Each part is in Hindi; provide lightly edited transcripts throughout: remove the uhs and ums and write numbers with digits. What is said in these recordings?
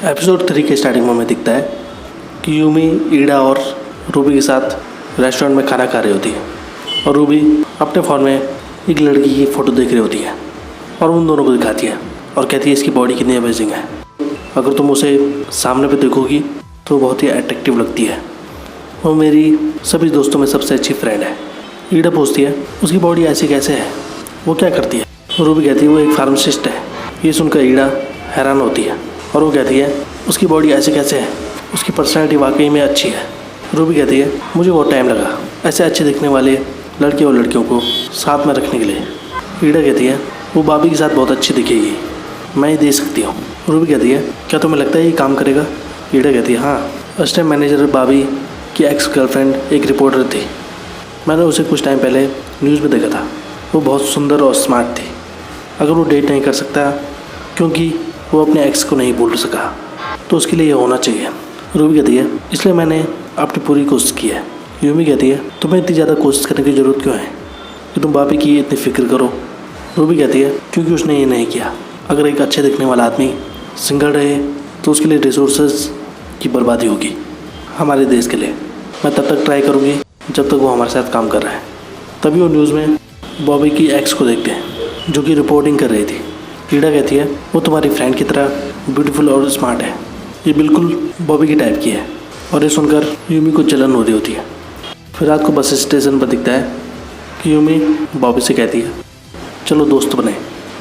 एपिसोड 3 के स्टार्टिंग में हमें दिखता है कि यूमी ईडा और रूबी के साथ रेस्टोरेंट में खाना खा रही होती है और रूबी अपने फ़ोन में एक लड़की की फ़ोटो देख रही होती है और उन दोनों को दिखाती है और कहती है इसकी बॉडी कितनी अमेजिंग है, अगर तुम उसे सामने पे देखोगी तो बहुत ही अट्रैक्टिव लगती है, वो मेरी सभी दोस्तों में सबसे अच्छी फ्रेंड है। ईडा पूछती है उसकी बॉडी ऐसी कैसे है, वो क्या करती है। रूबी कहती है वो एक फार्मासिस्ट है। ये सुनकर ईडा हैरान होती है और वो कहती है उसकी बॉडी ऐसे कैसे है, उसकी पर्सनैलिटी वाकई में अच्छी है। रूबी कहती है मुझे बहुत टाइम लगा ऐसे अच्छे दिखने वाले लड़के और लड़कियों को साथ में रखने के लिए। ईडा कहती है वो भाभी के साथ बहुत अच्छी दिखेगी, मैं ही दे सकती हूँ। रूबी कहती है क्या तुम्हें लगता है ये काम करेगा। ईडा कहती है हाँ, असिस्टेंट मैनेजर भाभी की एक्स गर्लफ्रेंड एक रिपोर्टर थी, मैंने उसे कुछ टाइम पहले न्यूज़ में देखा था। वो बहुत सुंदर और स्मार्ट थी। अगर वो डेट नहीं कर सकता क्योंकि वो अपने एक्स को नहीं भूल सका तो उसके लिए ये होना चाहिए। रूबी कहती है इसलिए मैंने अपनी पूरी कोशिश की है। यूमी कहती है तुम्हें इतनी ज़्यादा कोशिश करने की ज़रूरत क्यों है कि तुम भाभी की इतनी फ़िक्र करो। रूबी कहती है क्योंकि उसने ये नहीं किया। अगर एक अच्छे दिखने वाला आदमी सिंगल रहे तो उसके लिए रिसोर्सेज की बर्बादी होगी हमारे देश के लिए। मैं तब तक ट्राई करूँगी जब तक वो हमारे साथ काम कर रहा है। तभी वो न्यूज़ में बॉबी की एक्स को देखते हैं जो कि रिपोर्टिंग कर रही थी। ईडा कहती है वो तुम्हारी फ्रेंड की तरह ब्यूटीफुल और स्मार्ट है, ये बिल्कुल बॉबी की टाइप की है। और ये सुनकर यूमी को जलन हो रही होती है। फिर रात को बस स्टेशन पर दिखता है कि यूमी बॉबी से कहती है चलो दोस्त बने,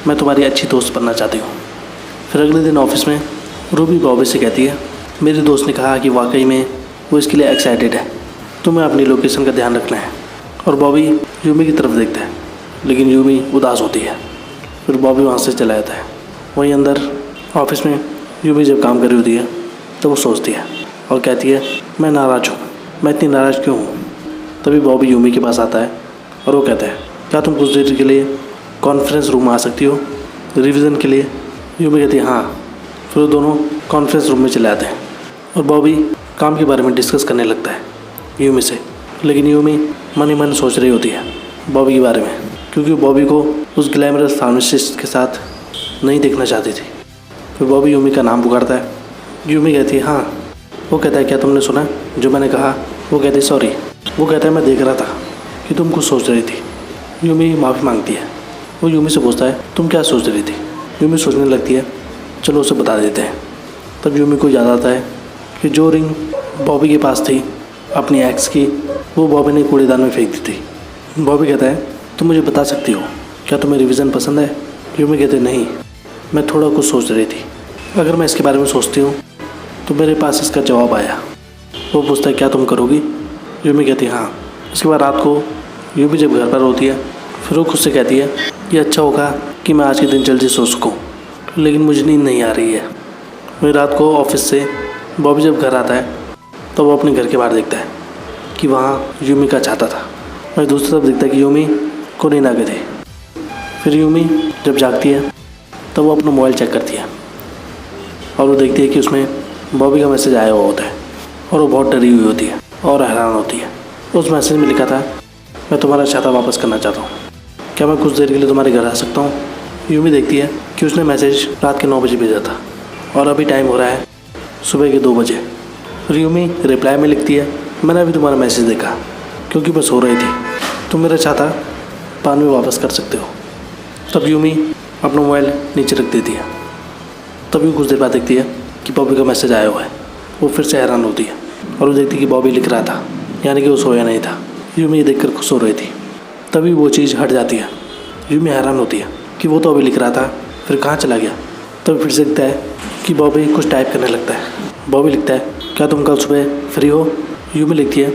मैं तुम्हारी अच्छी दोस्त बनना चाहती हूँ। फिर अगले दिन ऑफिस में रूबी बॉबी से कहती है मेरी दोस्त ने कहा कि वाकई में वो इसके लिए एक्साइटेड है, तुम्हें अपनी लोकेशन का ध्यान रखना है। और बॉबी यूमी की तरफ देखता है लेकिन यूमी उदास होती है। फिर बॉबी वहाँ से चला जाता है। वहीं अंदर ऑफिस में यूमी जब काम कर रही होती है तो वो सोचती है और कहती है मैं नाराज़ हूँ, मैं इतनी नाराज़ क्यों हूँ। तभी बॉबी यूमी के पास आता है और वो कहता है क्या तुम कुछ देर के लिए कॉन्फ्रेंस रूम आ सकती हो रिवीजन के लिए। यूमी कहती है हाँ। फिर वो दोनों कॉन्फ्रेंस रूम में चले आते हैं और बॉबी काम के बारे में डिस्कस करने लगता है यूमी से। लेकिन यूमी मन ही मन सोच रही होती है बॉबी के बारे में, क्योंकि बॉबी को उस ग्लैमरस फार्मासिस्ट के साथ नहीं देखना चाहती थी। फिर बॉबी यूमी का नाम पुकारता है। यूमी कहती है हाँ। वो कहता है क्या तुमने सुना जो मैंने कहा। वो कहती है सॉरी। वो कहता है मैं देख रहा था कि तुम कुछ सोच रही थी। यूमी माफ़ी मांगती है। वो यूमी से पूछता है तुम क्या सोच रही थी। यूमी सोचने लगती है चलो उसे बता देते हैं। तब यूमी को याद आता है कि जो रिंग बॉबी के पास थी अपनी एक्स की, वो बॉबी ने कूड़ेदान में फेंक दी थी। बॉबी कहता है तुम मुझे बता सकती हो क्या तुम्हें रिवीजन पसंद है। यूमी कहते नहीं, मैं थोड़ा कुछ सोच रही थी, अगर मैं इसके बारे में सोचती हूँ तो मेरे पास इसका जवाब आया। वो पूछता है क्या तुम करोगी। यूमी कहती है हाँ। इसके बाद रात को यूमी जब घर पर होती है फिर वो खुद से कहती है ये अच्छा होगा कि मैं आज के दिन जल्दी सो सकूँ, लेकिन मुझे नींद नहीं आ रही है। वही रात को ऑफिस से बॉबी जब घर आता है तो वो अपने घर के बाहर देखता है कि वहाँ यूमी का छाता था। वही दूसरी तरफ देखता है कि यूमी को नींद आ गई थी। फिर यूमी जब जागती है तब वो अपना मोबाइल चेक करती है और वो देखती है कि उसमें बॉबी का मैसेज आया हुआ होता है और वो बहुत डरी हुई होती है और हैरान होती है। उस मैसेज में लिखा था मैं तुम्हारा छाता वापस करना चाहता हूँ, क्या मैं कुछ देर के लिए तुम्हारे घर आ सकता हूँ। यूमी देखती है कि उसने मैसेज रात के 9 बजे भेजा था और अभी टाइम हो रहा है सुबह के 2 बजे। फिर यूमी रिप्लाई में लिखती है मैंने अभी तुम्हारा मैसेज देखा क्योंकि मैं सो रही थी, तुम मेरा छाता पानी में वापस कर सकते हो। तब यूमी अपना मोबाइल नीचे रख देती है। तभी कुछ देर बाद देखती है कि बॉबी का मैसेज आया हुआ है। वो फिर से हैरान होती है और वो देखती है कि बॉबी लिख रहा था, यानी कि वो सोया नहीं था। यूमी ये देखकर खुश हो रही थी। तभी वो चीज़ हट जाती है। यूमी हैरान होती है कि वो तो अभी लिख रहा था, फिर कहाँ चला गया। तभी फिर से दिखता है कि बॉबी कुछ टाइप करने लगता है। बॉबी लिखता है क्या तुम कल सुबह फ्री हो। यूमी लिखती है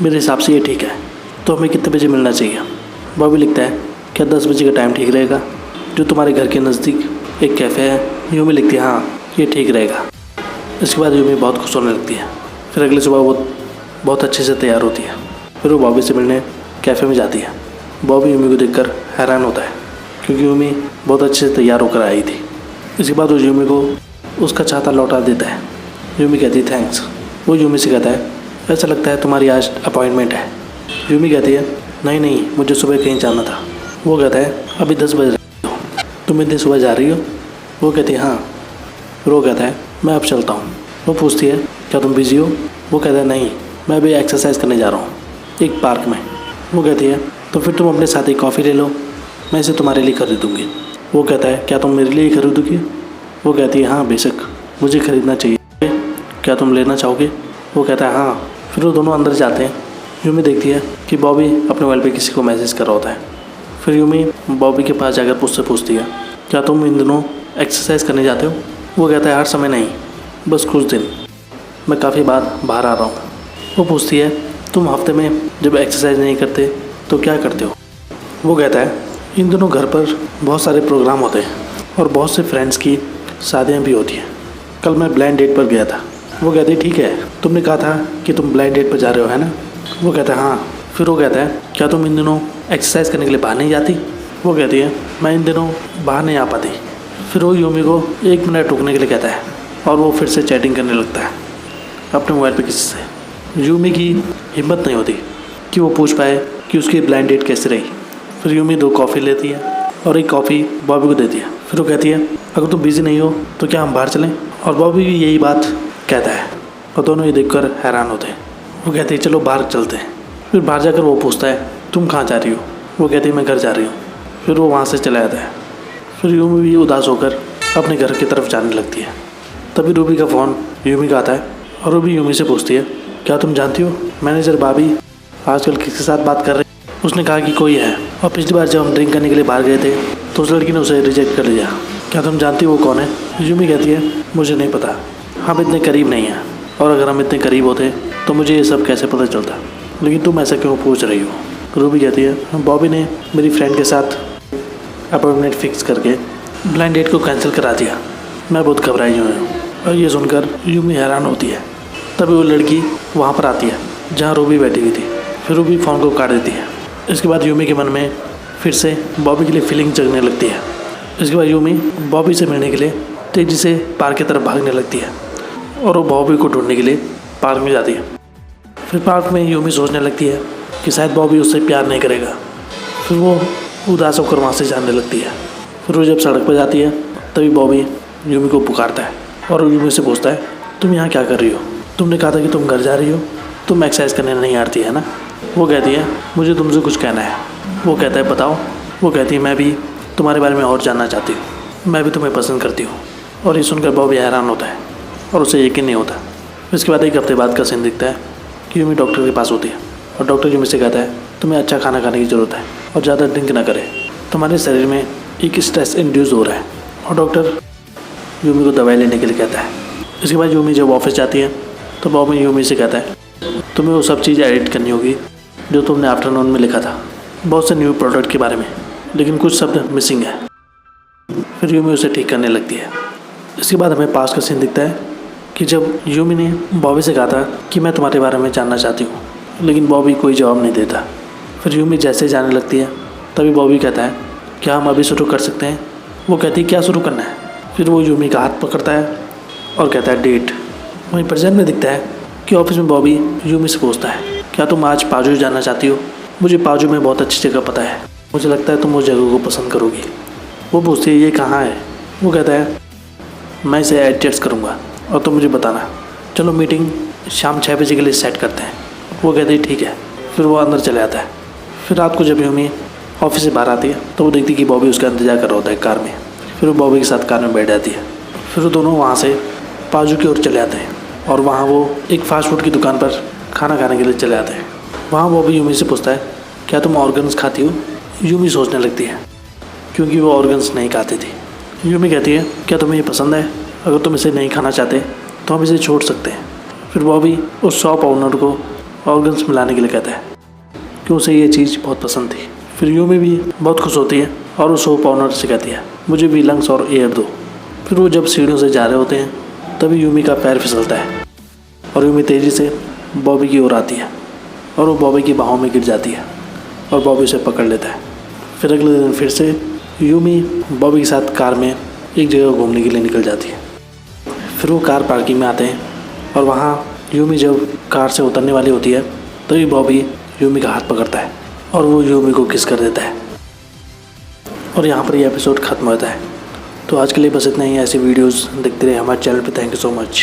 मेरे हिसाब से ये ठीक है, तो हमें कितने बजे मिलना चाहिए। बॉबी लिखता है क्या 10 बजे का टाइम ठीक रहेगा, जो तुम्हारे घर के नज़दीक एक कैफ़े है। यूमी लिखती है हाँ ये ठीक रहेगा। इसके बाद यूमी बहुत खुश होने लगती है। फिर अगले सुबह वो बहुत अच्छे से तैयार होती है। फिर वो बॉबी से मिलने कैफ़े में जाती है। बॉबी यूमी को देखकर हैरान होता है क्योंकि यूमी बहुत अच्छे से तैयार होकर आई थी। इसके बाद वो यूमी को उसका छाता लौटा देता है। यूमी कहती है थैंक्स। वो यूमी से कहता है ऐसा लगता है तुम्हारी आज अपॉइंटमेंट है। यूमी कहती है नहीं मुझे सुबह कहीं जाना था। वो कहता है अभी 10 बज रहे हो, तुम इतनी सुबह जा रही हो। वो कहती है हाँ। फिर वो कहता है मैं अब चलता हूँ। वो पूछती है क्या तुम बिजी हो? वो कहता है नहीं, मैं अभी एक्सरसाइज करने जा रहा हूँ एक पार्क में। वो कहती है तो फिर तुम अपने साथ एक कॉफ़ी ले लो, मैं इसे तुम्हारे लिए खरीदूँगी। वो कहता है क्या तुम मेरे लिए ही खरीदोगी? वो कहती है हाँ बेशक, मुझे ख़रीदना चाहिए, क्या तुम लेना चाहोगे? वो कहता है हाँ। फिर वो दोनों अंदर जाते हैं। यूमी देखती है कि बॉबी अपने मोबाइल पे किसी को मैसेज कर रहा होता है। फिर यूमी बॉबी के पास जाकर उससे पूछती है क्या तुम इन दिनों एक्सरसाइज करने जाते हो? वो कहता है हर समय नहीं, बस कुछ दिन, मैं काफ़ी बार बाहर आ रहा हूँ। वो पूछती है तुम हफ्ते में जब एक्सरसाइज नहीं करते तो क्या करते हो? वो कहता है इन दिनों घर पर बहुत सारे प्रोग्राम होते हैं और बहुत से फ्रेंड्स की शादियाँ भी होती हैं। कल मैं ब्लाइंड डेट पर गया था। वो कहती है ठीक है, तुमने कहा था कि तुम ब्लाइंड डेट पर जा रहे हो है ना? वो कहता है हाँ। फिर वो कहता है क्या तुम इन दिनों एक्सरसाइज करने के लिए बाहर नहीं जाती? वो कहती है मैं इन दिनों बाहर नहीं आ पाती। फिर वो यूमी को 1 मिनट रुकने के लिए कहता है और वो फिर से चैटिंग करने लगता है अपने मोबाइल पे किसी से। यूमी की हिम्मत नहीं होती कि वो पूछ पाए कि उसकी ब्लाइंड डेट कैसे रही। फिर यूमी 2 कॉफ़ी लेती है और एक कॉफ़ी बॉबी को देती है। फिर वो कहती है अगर तुम बिज़ी नहीं हो तो क्या हम बाहर चलें? और बॉबी भी यही बात कहता है और दोनों ये देखकर हैरान होते हैं। वो कहती है चलो बाहर चलते हैं। फिर बाहर जाकर वो पूछता है तुम कहाँ जा रही हो? वो कहती है मैं घर जा रही हूँ। फिर वो वहाँ से चला जाता है। फिर यूमी भी उदास होकर अपने घर की तरफ जाने लगती है। तभी रूबी का फ़ोन यूमी का आता है और रूबी यूमी से पूछती है क्या तुम जानती हो मैनेजर भाभी आजकल किसके साथ बात कर रही? उसने कहा कि कोई है और पिछली बार जब हम ड्रिंक करने के लिए बाहर गए थे तो उस लड़की ने उसे रिजेक्ट कर लिया। क्या तुम जानती हो वो कौन है? यूमी कहती है मुझे नहीं पता, हम इतने करीब नहीं हैं और अगर हम इतने करीब होते तो मुझे ये सब कैसे पता चलता, लेकिन तुम ऐसा क्यों पूछ रही हो? रूबी कहती है बॉबी ने मेरी फ्रेंड के साथ अपॉइंटमेंट फिक्स करके ब्लाइंड डेट को कैंसिल करा दिया। मैं बहुत घबराई हुई हूँ। और ये सुनकर यूमी हैरान होती है। तभी वो लड़की वहाँ पर आती है जहाँ रूबी बैठी हुई थी। फिर रूबी फ़ोन को काट देती है। इसके बाद यूमी के मन में फिर से बॉबी के लिए फीलिंग जगने लगती है। इसके बाद यूमी बॉबी से मिलने के लिए तेज़ी से पार्क की तरफ भागने लगती है और वो बॉबी को ढूंढने के लिए पार्क में जाती है। फिर पार्क में यूमी सोचने लगती है कि शायद बॉबी उससे प्यार नहीं करेगा। फिर वो उदास होकर वहाँ से जाने लगती है। फिर वो जब सड़क पर जाती है तभी बॉबी यूमी को पुकारता है और यूमी से पूछता है तुम यहाँ क्या कर रही हो? तुमने कहा था कि तुम घर जा रही हो, तुम एक्सरसाइज करने नहीं आती है ना? वो कहती है मुझे तुमसे कुछ कहना है। वो कहता है बताओ। वो कहती है मैं भी तुम्हारे बारे में और जानना चाहती हूँ, मैं भी तुम्हें पसंद करती हूँ। और ये सुनकर बॉबी हैरान होता है और उसे यकीन नहीं होता। इसके बाद 1 हफ्ते बाद का सीन दिखता है कि यूमी डॉक्टर के पास होती है और डॉक्टर यूमी से कहता है तुम्हें अच्छा खाना खाने की ज़रूरत है और ज़्यादा ड्रिंक ना करें, तुम्हारे शरीर में एक स्ट्रेस इंड्यूस हो रहा है। और डॉक्टर यूमी को दवाई लेने के लिए कहता है। इसके बाद यूमी जब ऑफिस जाती है तो बॉबी यूमी से कहता है तुम्हें वो सब चीज़ एडिट करनी होगी जो तुमने आफ्टरनून में लिखा था, बहुत से न्यू प्रोडक्ट के बारे में, लेकिन कुछ शब्द मिसिंग है। फिर यूमी उसे ठीक करने लगती है। इसके बाद हमें पास का सीन दिखता है कि जब यूमी ने बॉबी से कहा था कि मैं तुम्हारे बारे में जानना चाहती हूँ, लेकिन बॉबी कोई जवाब नहीं देता। फिर यूमी जैसे जाने लगती है तभी बॉबी कहता है क्या हम अभी शुरू कर सकते हैं? वो कहती है क्या शुरू करना है? फिर वो यूमी का हाथ पकड़ता है और कहता है डेट। वहीं प्रेजेंट में दिखता है कि ऑफिस में बॉबी यूमी से पूछता है क्या तुम आज पाजू जाना चाहती हो? मुझे पाजू में बहुत अच्छी जगह पता है, मुझे लगता है तुम उस जगह को पसंद करोगी। वो पूछती है ये कहाँ है? वो कहता है मैं इसे एडजस्ट करूँगा और तुम मुझे बताना। चलो मीटिंग शाम 6 बजे के लिए सेट करते हैं। वो कहती है ठीक है। फिर वो अंदर चले आता है। फिर रात को जब यूमी ऑफिस से बाहर आती है तो वो देखती है कि बॉबी उसका इंतजार कर रहा होता है कार में। फिर वो बॉबी के साथ कार में बैठ जाती है। फिर वो दोनों वहाँ से पाजू की ओर चले आते हैं और वहाँ वो एक फास्ट फूड की दुकान पर खाना खाने के लिए चले आते हैं। वहाँ बॉबी यूमी से पूछता है क्या तुम ऑर्गन्स खाती हो? यूमी सोचने लगती है क्योंकि वो ऑर्गन्स नहीं खाती थी। यूमी कहती है क्या तुम्हें ये पसंद है? अगर तुम इसे नहीं खाना चाहते तो हम इसे छोड़ सकते हैं। फिर बॉबी उस शॉप ओनर को ऑर्गन्स मिलाने के लिए कहता है कि उसे ये चीज़ बहुत पसंद थी। फिर यूमी भी बहुत खुश होती है और उस शॉप ओनर से कहती है मुझे भी लंग्स और एयर दो। फिर वो जब सीढ़ियों से जा रहे होते हैं तभी यूमी का पैर फिसलता है और यूमी तेज़ी से बॉबी की ओर आती है और वो बॉबी की बाहों में गिर जाती है और बॉबी उसे पकड़ लेता है। फिर अगले दिन फिर से यूमी बॉबी के साथ कार में एक जगह घूमने के लिए निकल जाती है। फिर वो कार पार्किंग में आते हैं और वहाँ यूमी जब कार से उतरने वाली होती है तभी बॉबी यूमी का हाथ पकड़ता है और वो यूमी को किस कर देता है। और यहाँ पर ये एपिसोड ख़त्म होता है। तो आज के लिए बस इतना ही। ऐसी वीडियोस देखते रहे हमारे चैनल पे। Thank you so much.